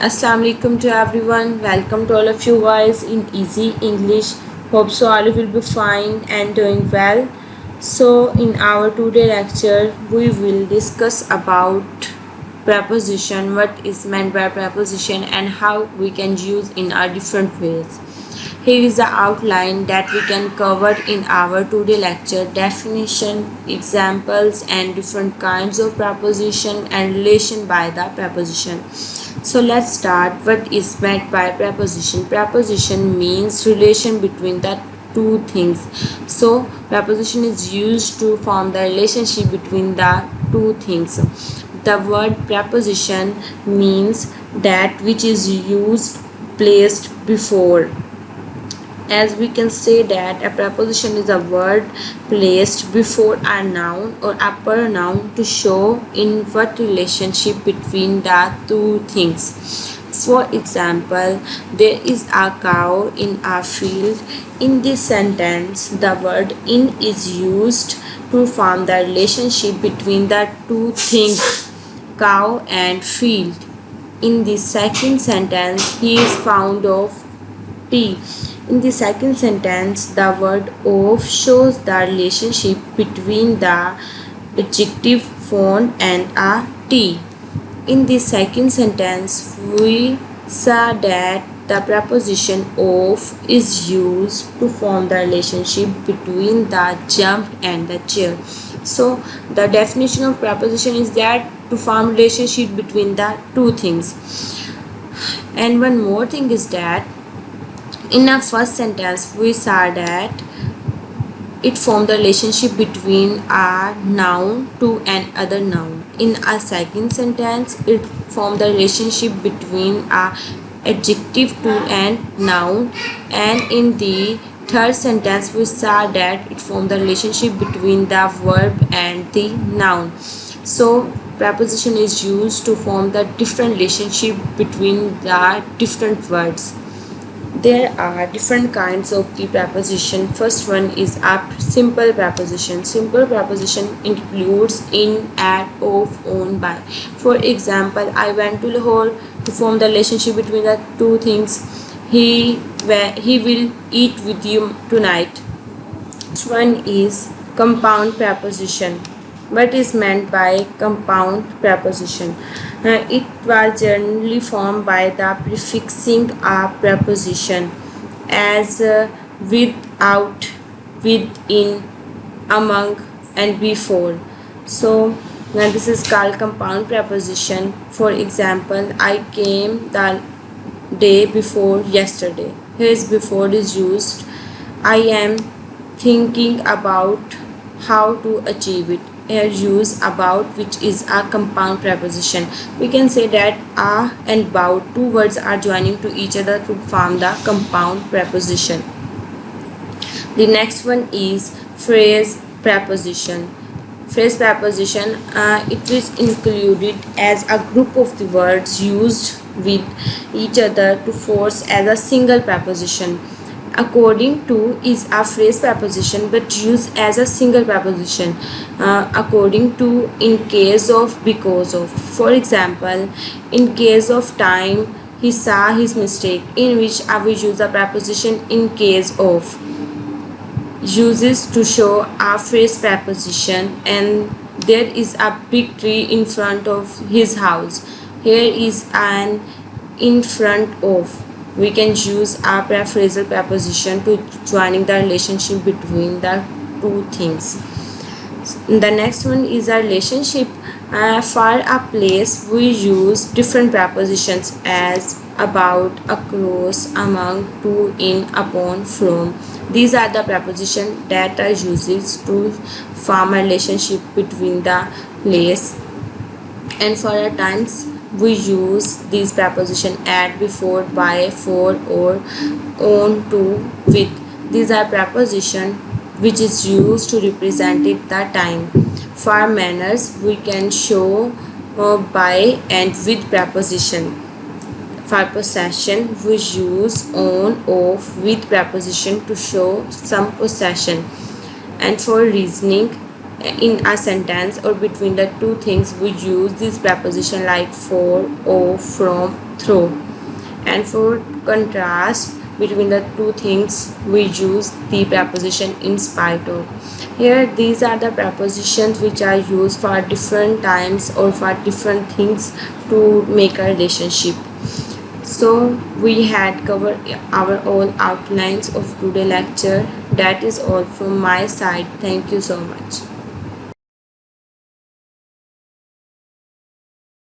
Assalamu alaikum to everyone. Welcome to all of you guys in Easy English. Hope so all of you will be fine and doing well. So in our today lecture we will discuss about preposition, what is meant by preposition and how we can use in our different ways. Here is the outline that we can cover in our today lecture: definition, examples and different kinds of preposition and relation by the preposition. So let's start. What is meant by preposition? Preposition means relation between the two things. So preposition is used to form the relationship between the two things. The word preposition means that which is used placed before. As we can say that a preposition is a word placed before a noun or a pronoun to show in what relationship between the two things. For example, there is a cow in a field. In this sentence, the word in is used to form the relationship between the two things, cow and field. In the second sentence, he is fond of tea. In the second sentence, the word of shows the relationship between the adjective fond and a tea. In the second sentence, we saw that the preposition of is used to form the relationship between the jump and the chair. So the definition of preposition is that to form relationship between the two things. And one more thing is that in our first sentence we saw that it formed the relationship between a noun to another noun. In a second sentence it formed the relationship between a adjective to an noun, and in the third sentence we saw that it formed the relationship between the verb and the noun. So preposition is used to form the different relationship between the different words. There are different kinds of the preposition. First one is a simple preposition. Simple preposition includes in, at, of, on, by. For example, I went to Lahore to form the relationship between the two things. He will eat with you tonight. Next one is compound preposition. What is meant by compound preposition? It was generally formed by the prefixing a preposition as without, within, among and before. So this is called compound preposition. For example, I came the day before yesterday. Here is before is used. I am thinking about how to achieve it. Here use about, which is a compound preposition. We can say that a and about, two words are joining to each other to form the compound preposition. The next one is phrase preposition. Phrase preposition, it is included as a group of the words used with each other to force as a single preposition. According to is a phrase preposition but used as a single preposition. According to, in case of, because of. For example, in case of time he saw his mistake, in which I will use a preposition in case of. Uses to show a phrase preposition. And there is a big tree in front of his house. Here is an in front of. We can use a phrasal preposition to joining the relationship between the two things. The next one is a relationship. For a place we use different prepositions as about, across, among, to, in, upon, from. These are the prepositions that are used to form a relationship between the place. And for a times we use these prepositions at, before, by, for, or, on, to, with. These are prepositions which is used to represent it the time. For manners we can show by and with preposition. For possession we use on, of, with preposition to show some possession. And for reasoning in a sentence or between the two things, we use this preposition like for, of, from, through. And for contrast between the two things, we use the preposition in spite of. Here these are the prepositions which are used for different times or for different things to make a relationship. So we had covered our all outlines of today lecture. That is all from my side. Thank you so much.